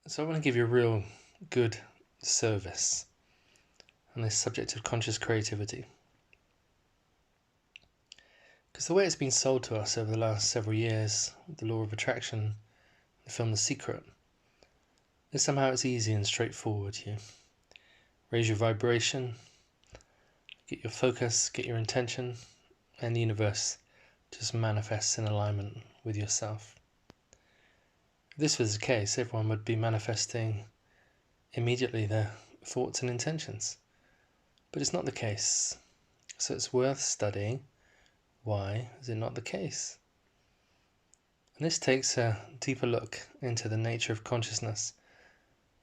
So I want to give you a real good service on this subject of conscious creativity. Because the way it's been sold to us over the last several years, the law of attraction, the film The Secret, is somehow it's easy and straightforward. You raise your vibration, get your focus, get your intention, and the universe just manifests in alignment with yourself. If this was the case, everyone would be manifesting immediately their thoughts and intentions. But it's not the case. So it's worth studying. Why is it not the case? And this takes a deeper look into the nature of consciousness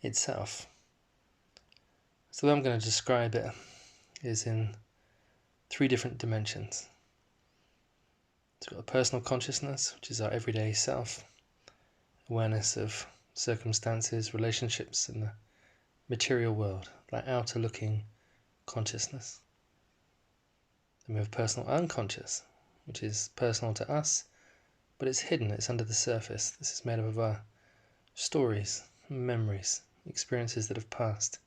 itself. So the way I'm going to describe it is in 3 different dimensions. It's got a personal consciousness, which is our everyday self, awareness of circumstances, relationships in the material world, like outer looking consciousness. Then we have personal unconscious, which is personal to us, but it's hidden, it's under the surface. This is made up of our stories, memories, experiences that have passed,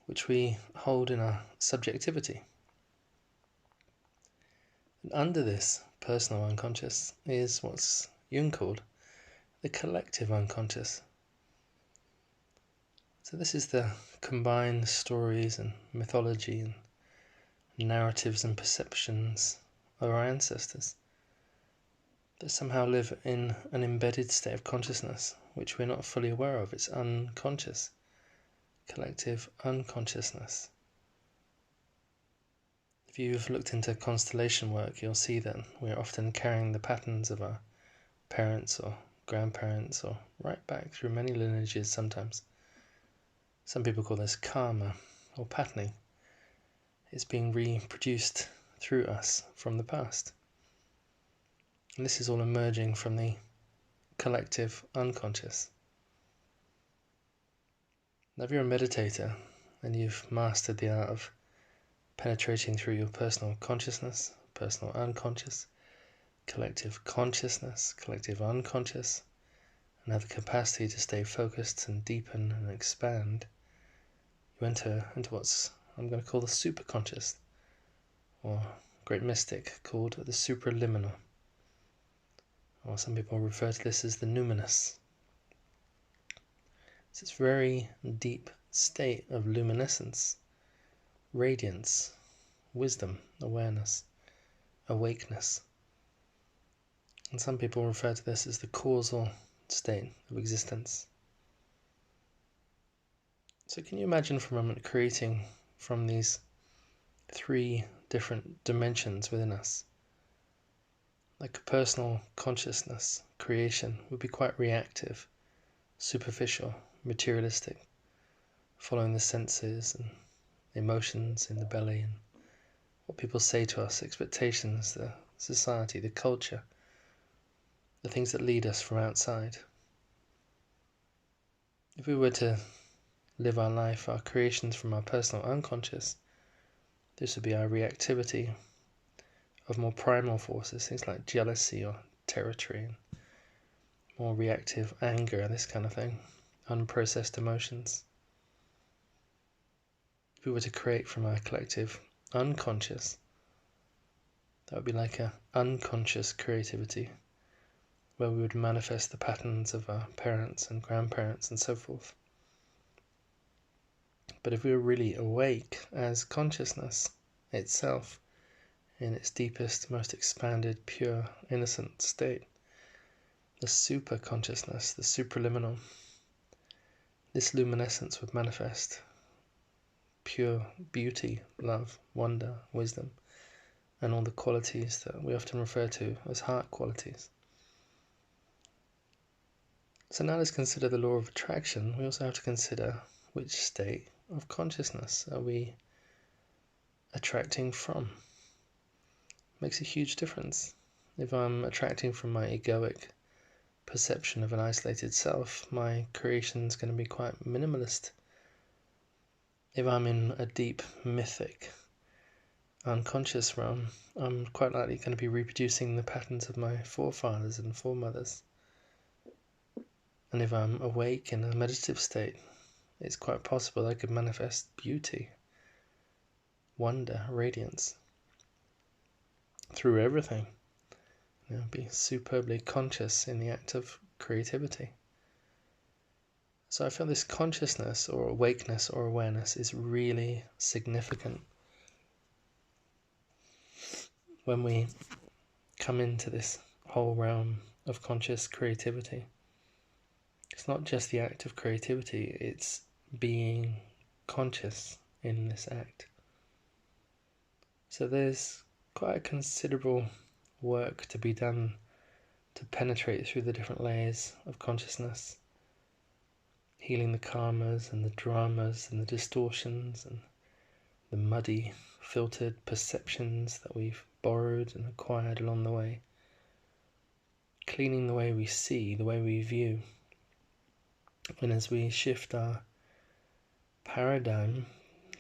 which we hold in our subjectivity. And under this personal unconscious is what's Jung called the collective unconscious. So this is the combined stories and mythology and narratives and perceptions of our ancestors that somehow live in an embedded state of consciousness which we're not fully aware of. It's unconscious, collective unconsciousness. If you've looked into constellation work, you'll see that we're often carrying the patterns of our parents or grandparents, or right back through many lineages sometimes. Some people call this karma or patterning. It's being reproduced through us from the past. And this is all emerging from the collective unconscious. Now, if you're a meditator and you've mastered the art of penetrating through your personal consciousness, personal unconscious, collective consciousness, collective unconscious, and have the capacity to stay focused and deepen and expand, you enter into what's I'm going to call the superconscious, or a great mystic called the supraliminal, or some people refer to this as the numinous. It's this very deep state of luminescence, radiance, wisdom, awareness, awakeness. And some people refer to this as the causal state of existence. So can you imagine for a moment creating from these 3 different dimensions within us? Like a personal consciousness, creation would be quite reactive, superficial, materialistic, following the senses and emotions in the belly and what people say to us, expectations, the society, the culture, the things that lead us from outside. If we were to live our life, our creations from our personal unconscious, this would be our reactivity of more primal forces, things like jealousy or territory, and more reactive anger, this kind of thing, unprocessed emotions. If we were to create from our collective unconscious, that would be like an unconscious creativity, where we would manifest the patterns of our parents and grandparents and so forth. But if we were really awake as consciousness itself, in its deepest, most expanded, pure, innocent state, the super consciousness, the supraliminal, this luminescence would manifest pure beauty, love, wonder, wisdom, and all the qualities that we often refer to as heart qualities. So now let's consider the law of attraction. We also have to consider which state of consciousness are we attracting from. Makes a huge difference. If I'm attracting from my egoic perception of an isolated self, my creation is going to be quite minimalist. If I'm in a deep mythic unconscious realm, I'm quite likely going to be reproducing the patterns of my forefathers and foremothers. And if I'm awake in a meditative state, it's quite possible I could manifest beauty, wonder, radiance through everything. Be superbly conscious in the act of creativity. So I feel this consciousness or awakeness or awareness is really significant when we come into this whole realm of conscious creativity. It's not just the act of creativity, it's being conscious in this act. So there's quite a considerable work to be done to penetrate through the different layers of consciousness, healing the karmas and the dramas and the distortions and the muddy, filtered perceptions that we've borrowed and acquired along the way, cleaning the way we see, the way we view. And as we shift our paradigm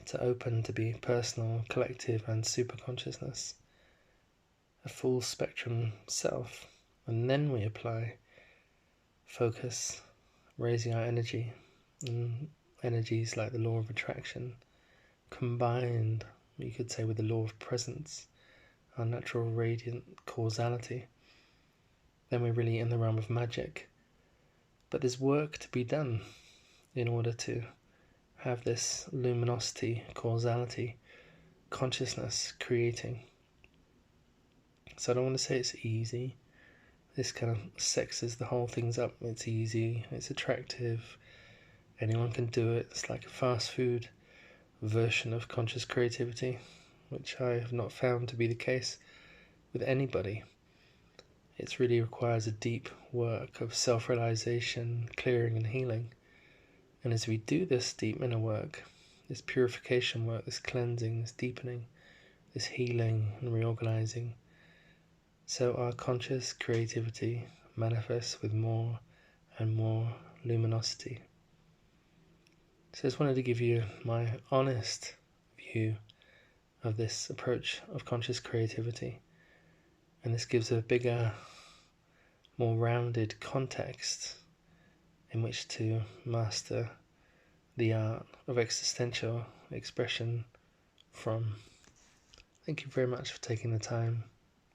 to open to be personal, collective and super consciousness, a full spectrum self, and then we apply focus, raising our energy, and energies like the law of attraction combined, you could say, with the law of presence, our natural radiant causality, then we're really in the realm of magic. But there's work to be done in order to have this luminosity, causality, consciousness creating. So I don't want to say it's easy. This kind of sexes the whole things up. It's easy, it's attractive, anyone can do it. It's like a fast food version of conscious creativity, which I have not found to be the case with anybody. It really requires a deep work of self-realization, clearing and healing. And as we do this deep inner work, this purification work, this cleansing, this deepening, this healing and reorganizing, so our conscious creativity manifests with more and more luminosity. So I just wanted to give you my honest view of this approach of conscious creativity. And this gives a bigger, more rounded context in which to master the art of existential expression from. Thank you very much for taking the time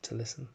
to listen.